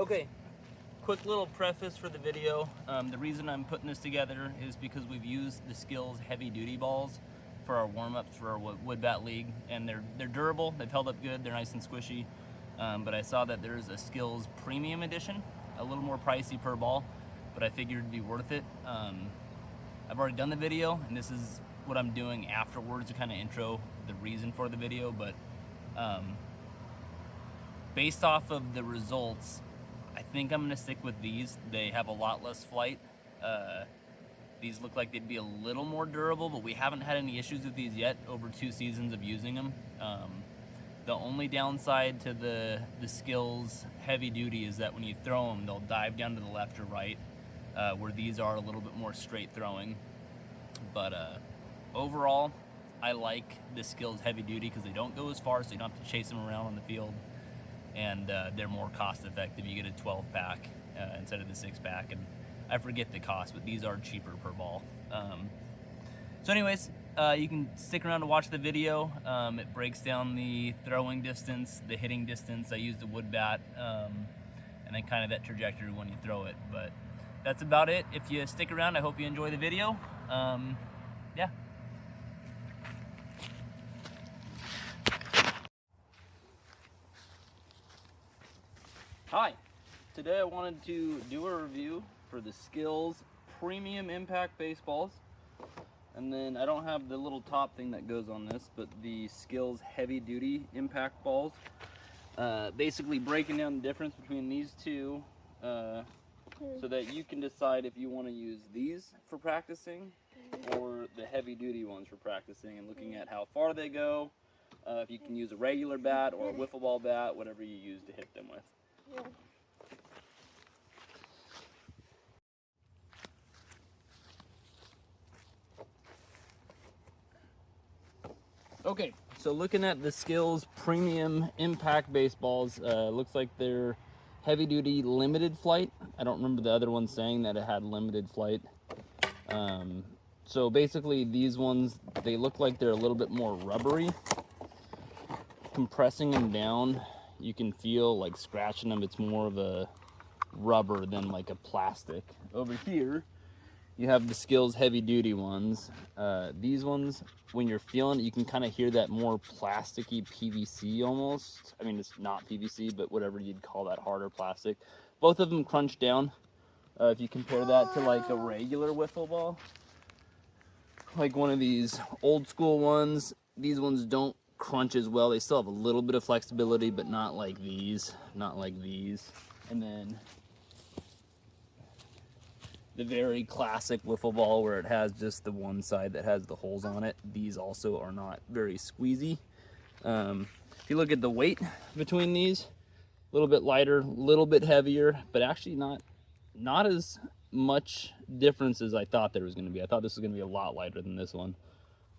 Okay, quick little preface for the video. The reason I'm putting this together is because we've used the SKLZ heavy duty balls for our warm-ups for our wood bat league, and they're durable, they've held up good, they're nice and squishy. But I saw that there's a SKLZ premium edition, a little more pricey per ball, but I figured it'd be worth it. I've already done the video, and this is what I'm doing afterwards to kind of intro the reason for the video, but based off of the results, I think I'm gonna stick with these. They have a lot less flight. These look like they'd be a little more durable, but we haven't had any issues with these yet over 2 seasons of using them. The only downside to the SKLZ heavy duty is that when you throw them, they'll dive down to the left or right, where these are a little bit more straight throwing. But overall, I like the SKLZ heavy duty because they don't go as far, so you don't have to chase them around on the field. And they're more cost effective. You get a 12 pack instead of the 6 pack, and I forget the cost, but these are cheaper per ball. So anyways, you can stick around to watch the video. It breaks down the throwing distance, the hitting distance. I used a wood bat, and then kind of that trajectory when you throw it. But that's about it. If you stick around, I hope you enjoy the video. Yeah. Hi, today I wanted to do a review for the SKLZ Premium Impact Baseballs. And then I don't have the little top thing that goes on this, but the SKLZ Heavy Duty Impact Balls. Basically breaking down the difference between these two so that you can decide if you want to use these for practicing or the heavy duty ones for practicing, and looking at how far they go, if you can use a regular bat or a wiffle ball bat, whatever you use to hit them with. Yeah. Okay, so looking at the SKLZ Premium Impact Baseballs, looks like they're heavy duty limited flight. I don't remember the other one saying that it had limited flight. So basically these ones, they look like they're a little bit more rubbery. Compressing them down, you can feel like scratching them, it's more of a rubber than like a plastic. Over here, you have the SKLZ heavy duty ones. These ones, when you're feeling it, you can kind of hear that more plasticky PVC almost. I mean, it's not PVC, but whatever you'd call that harder plastic. Both of them crunch down. If you compare that to like a regular wiffle ball, like one of these old school ones, these ones don't crunch as well. They still have a little bit of flexibility, but not like these, not like these. And then the very classic wiffle ball where it has just the one side that has the holes on it, these also are not very squeezy. If you look at the weight between these, a little bit lighter, a little bit heavier, but actually not as much difference as I thought there was going to be. I thought this was going to be a lot lighter than this one.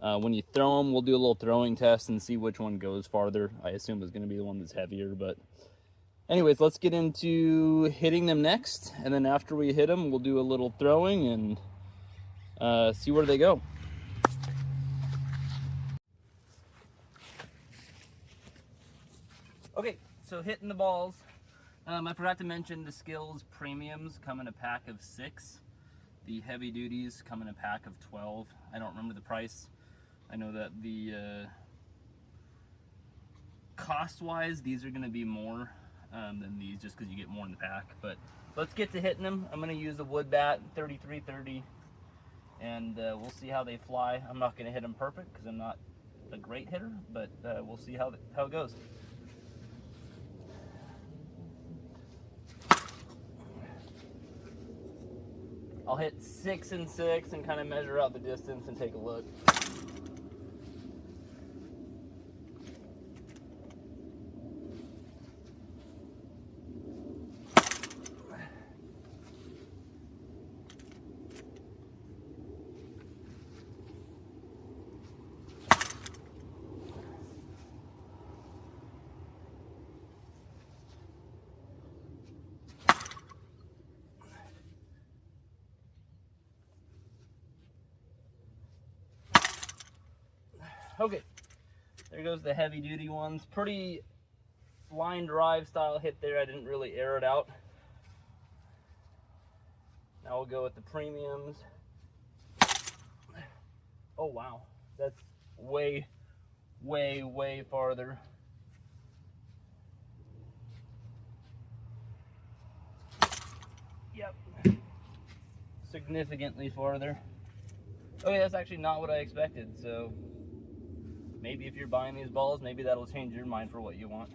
When you throw them, we'll do a little throwing test and see which one goes farther. I assume it's going to be the one that's heavier, but anyways, let's get into hitting them next, and then after we hit them, we'll do a little throwing and see where they go. Okay, so hitting the balls. I forgot to mention the SKLZ Premiums come in a pack of 6. The heavy duties come in a pack of 12. I don't remember the price. I know that the cost-wise, these are going to be more than these, just because you get more in the pack. But let's get to hitting them. I'm going to use a wood bat 3330, and we'll see how they fly. I'm not going to hit them perfect because I'm not a great hitter, but we'll see how it goes. I'll hit 6 and 6 and kind of measure out the distance and take a look. Okay, there goes the heavy duty ones. Pretty line drive style hit there. I didn't really air it out. Now we'll go with the premiums. Oh wow, that's way, way, way farther. Yep, significantly farther. Okay, that's actually not what I expected, so maybe if you're buying these balls, maybe that'll change your mind for what you want.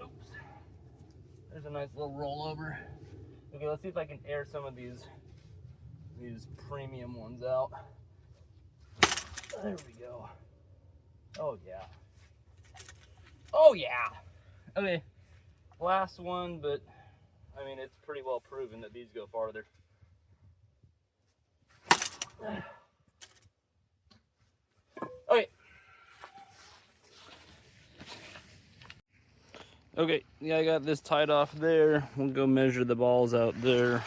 Oops. There's a nice little rollover. Okay, let's see if I can air some of these premium ones out. There we go. Oh yeah. Oh yeah. Okay, last one, but I mean, it's pretty well proven that these go farther. Okay. Okay, yeah, I got this tied off there. We'll go measure the balls out there,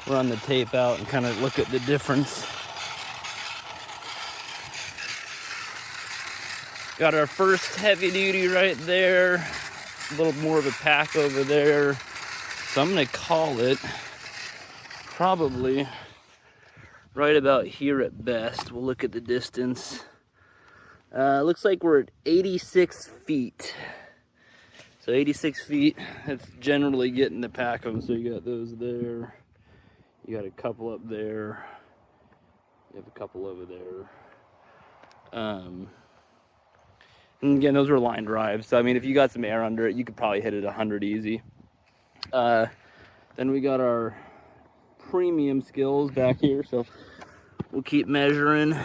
run the tape out, and kind of look at the difference. Got our first heavy duty right there. A little more of a pack over there. So I'm gonna call it probably right about here at best. We'll look at the distance. Looks like we're at 86 feet. So 86 feet, that's generally getting the pack of them. So you got those there. You got a couple up there. You have a couple over there. And again, those were line drives. So I mean, if you got some air under it, you could probably hit it 100 easy. Then we got our premium skills back here. So we'll keep measuring.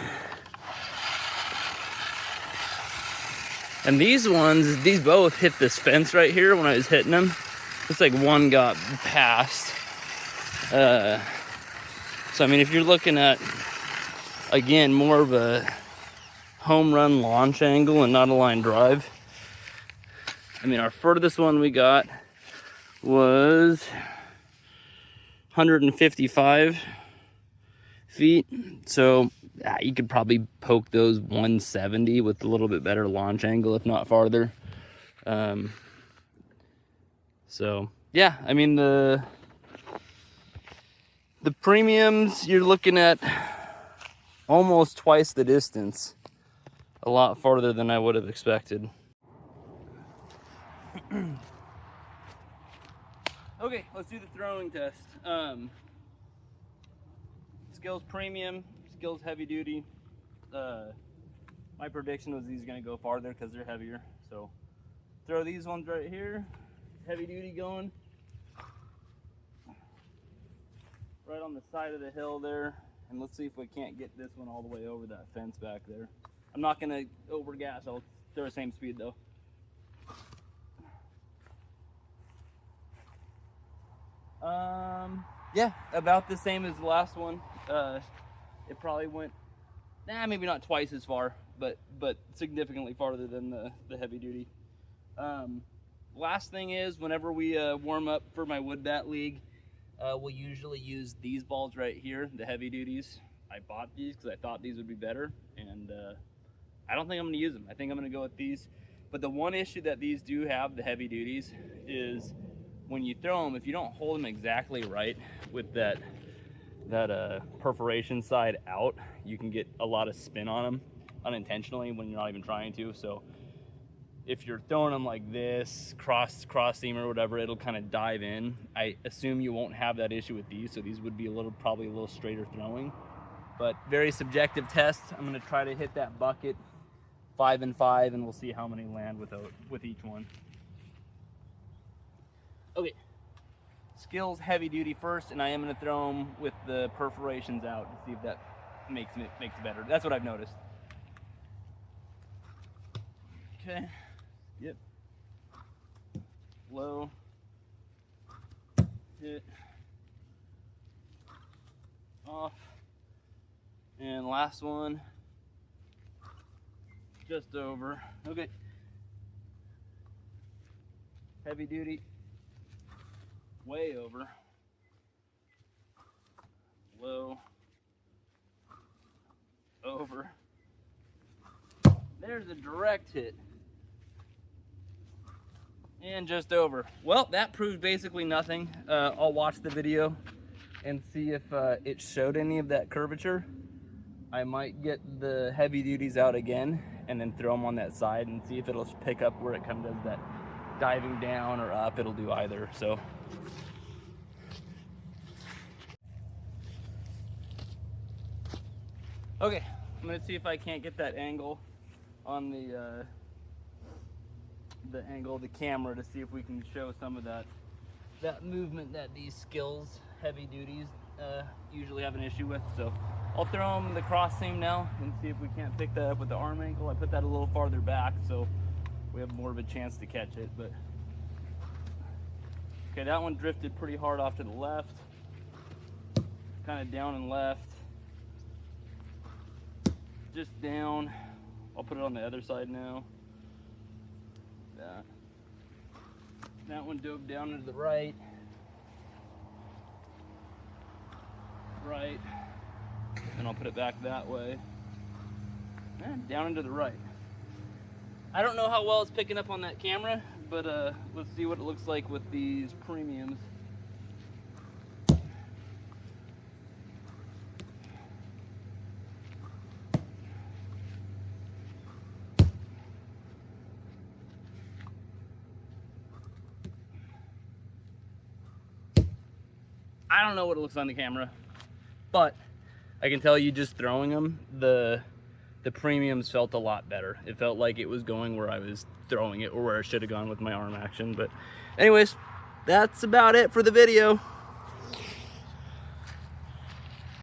And these ones, these both hit this fence right here when I was hitting them. Looks like one got past. So I mean, if you're looking at, again, more of a home run launch angle and not a line drive. I mean, our furthest one we got was 155 feet. So you could probably poke those 170 with a little bit better launch angle, if not farther. So yeah, I mean, the premiums, you're looking at almost twice the distance. A lot farther than I would have expected. Okay, let's do the throwing test. Skills premium, skills heavy duty. My prediction was these are gonna go farther because they're heavier. So throw these ones right here, heavy duty going. Right on the side of the hill there. And let's see if we can't get this one all the way over that fence back there. I'm not gonna over gas, I'll throw the same speed though. Yeah, about the same as the last one. It probably went, maybe not twice as far, but significantly farther than the heavy duty. Last thing is, whenever we warm up for my wood bat league, we'll usually use these balls right here, the heavy duties. I bought these because I thought these would be better, and I don't think I'm gonna use them. I think I'm gonna go with these. But the one issue that these do have, the heavy duties, is when you throw them, if you don't hold them exactly right with that perforation side out, you can get a lot of spin on them unintentionally when you're not even trying to. So if you're throwing them like this, cross seam or whatever, it'll kind of dive in. I assume you won't have that issue with these, so these would be probably a little straighter throwing. But very subjective test. I'm gonna try to hit that bucket 5 and 5, and we'll see how many land with each one. Okay, skills heavy duty first, and I am gonna throw them with the perforations out to see if that makes it better. That's what I've noticed. Okay, yep. Low, hit, off, and last one, just over. Okay, heavy duty, way over, low, over, there's a direct hit. And just over. Well, that proved basically nothing. I'll watch the video and see if it showed any of that curvature. I might get the heavy duties out again and then throw them on that side and see if it'll pick up where it kind of does that diving down or up. It'll do either. So okay, I'm gonna see if I can't get that angle on the angle of the camera to see if we can show some of that movement that these skills heavy duties usually have an issue with. So I'll throw them the cross seam now and see if we can't pick that up with the arm angle. I put that a little farther back so we have more of a chance to catch it. But okay, that one drifted pretty hard off to the left, kind of down and left, just down. I'll put it on the other side now. That one dove down into the right, and I'll put it back that way, and down into the right. I don't know how well it's picking up on that camera, but let's see what it looks like with these premiums. I don't know what it looks on the camera, but I can tell you just throwing them, the premiums felt a lot better. It felt like it was going where I was throwing it or where I should have gone with my arm action. But anyways, that's about it for the video.